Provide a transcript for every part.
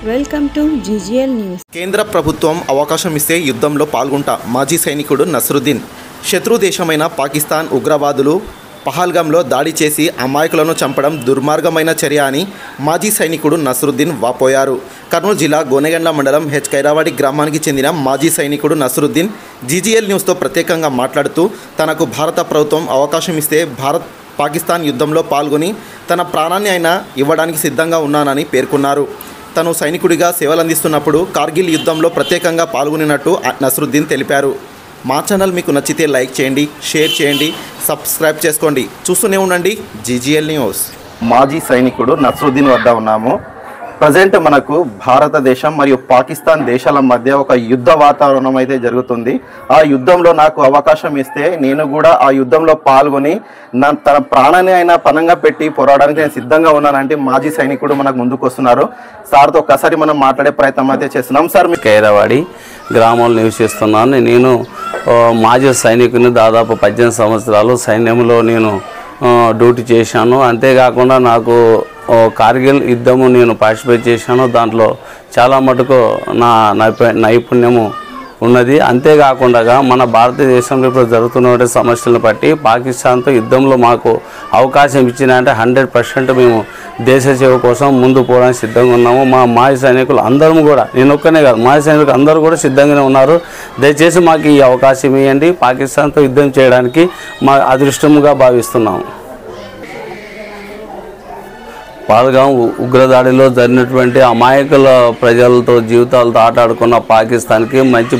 Welcome to GGL news. కేంద్ర ప్రభుత్వం అవకాశం ఇస్తే యుద్ధంలో పాల్గొంటా. మాజీ సైనికుడు నస్రుద్దీన్. శత్రు దేశమైన పాకిస్తాన్ ఉగ్రవాదులు పహల్గాంలో దాడి చేసి అమాయకులను చంపడం దుర్మార్గమైన చర్య అని మాజీ సైనికుడు నస్రుద్దీన్ వాపోయారు. కర్నూలు జిల్లా గోనెగండ్ల మండలం ఖైరావాడి గ్రామానికి చెందిన మాజీ సైనికుడు నస్రుద్దీన్ GGL న్యూస్తో ప్రత్యేకంగా మాట్లాడుతూ తనకు భారత ప్రభుత్వం అవకాశం ఇస్తే పాకిస్తాన్ యుద్ధంలో పాల్గొని తన ప్రాణాన్ని అయినా ఇవ్వడానికి సిద్ధంగా ఉన్నానని పేర్కొన్నారు. తను సైనికుడిగా సేవలందిస్తున్నప్పుడు కార్గిల్ యుద్ధంలో ప్రత్యేకంగా పాల్గొనినట్టు నస్రుద్దీన్ తెలిపారు. మా ఛానల్ మీకు నచ్చితే లైక్ చేయండి, షేర్ చేయండి, సబ్స్క్రైబ్ చేసుకోండి. చూస్తూనే ఉండండి GGL న్యూస్. మాజీ సైనికుడు నస్రుద్దీన్ వద్ద ఉన్నాము. ప్రజెంట్ మనకు భారతదేశం మరియు పాకిస్తాన్ దేశాల మధ్య ఒక యుద్ధ వాతావరణం అయితే జరుగుతుంది. ఆ యుద్ధంలో నాకు అవకాశం ఇస్తే నేను కూడా ఆ యుద్ధంలో పాల్గొని తన ప్రాణాన్ని అయినా పణంగా పెట్టి పోరాడడానికి నేను సిద్ధంగా ఉన్నానంటే మాజీ సైనికుడు మనకు ముందుకు వస్తున్నారు. సార్తో ఒకసారి మనం మాట్లాడే ప్రయత్నం అయితే చేస్తున్నాం. సార్, ఖైరావాడి గ్రామంలో నివసిస్తున్నాను. నేను మాజీ సైనికుని దాదాపు 18 సంవత్సరాలు సైన్యంలో నేను డ్యూటీ చేశాను. అంతేకాకుండా నాకు కార్గిల్ యుద్ధము నేను పార్టిసిపేట్ చేశాను. దాంట్లో చాలా మటుకు నా నైపుణ్యము ఉన్నది. అంతేకాకుండా మన భారతదేశంలో ఇప్పుడు జరుగుతున్న సమస్యలను బట్టి పాకిస్తాన్తో యుద్ధంలో మాకు అవకాశం ఇచ్చినంటే 100% మేము దేశ సేవ కోసం ముందు పోవడానికి సిద్ధంగా ఉన్నాము. మా మాజీ సైనికులు అందరం కూడా, నేను ఒక్కనే కాదు, మాజీ సైనికులు అందరూ కూడా సిద్ధంగానే ఉన్నారు. దయచేసి మాకు ఈ అవకాశం ఇవ్వండి. పాకిస్తాన్తో యుద్ధం చేయడానికి మా అదృష్టముగా భావిస్తున్నాము. పహల్గాం ఉగ్రదాడిలో జరిగినటువంటి అమాయకుల ప్రజలతో జీవితాలతో ఆటాడుకున్న పాకిస్తాన్కి మంచి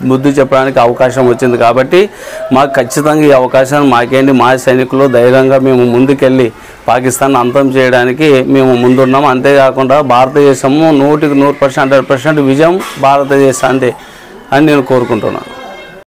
బుద్ధి చెప్పడానికి అవకాశం వచ్చింది. కాబట్టి మాకు ఖచ్చితంగా ఈ అవకాశాన్ని మాకేంటి, మా సైనికులు ధైర్యంగా మేము ముందుకెళ్ళి పాకిస్తాన్ అంతం చేయడానికి మేము ముందున్నాం. అంతేకాకుండా భారతదేశము 100% 100% విజయం భారతదేశానికి అని నేను కోరుకుంటున్నాను.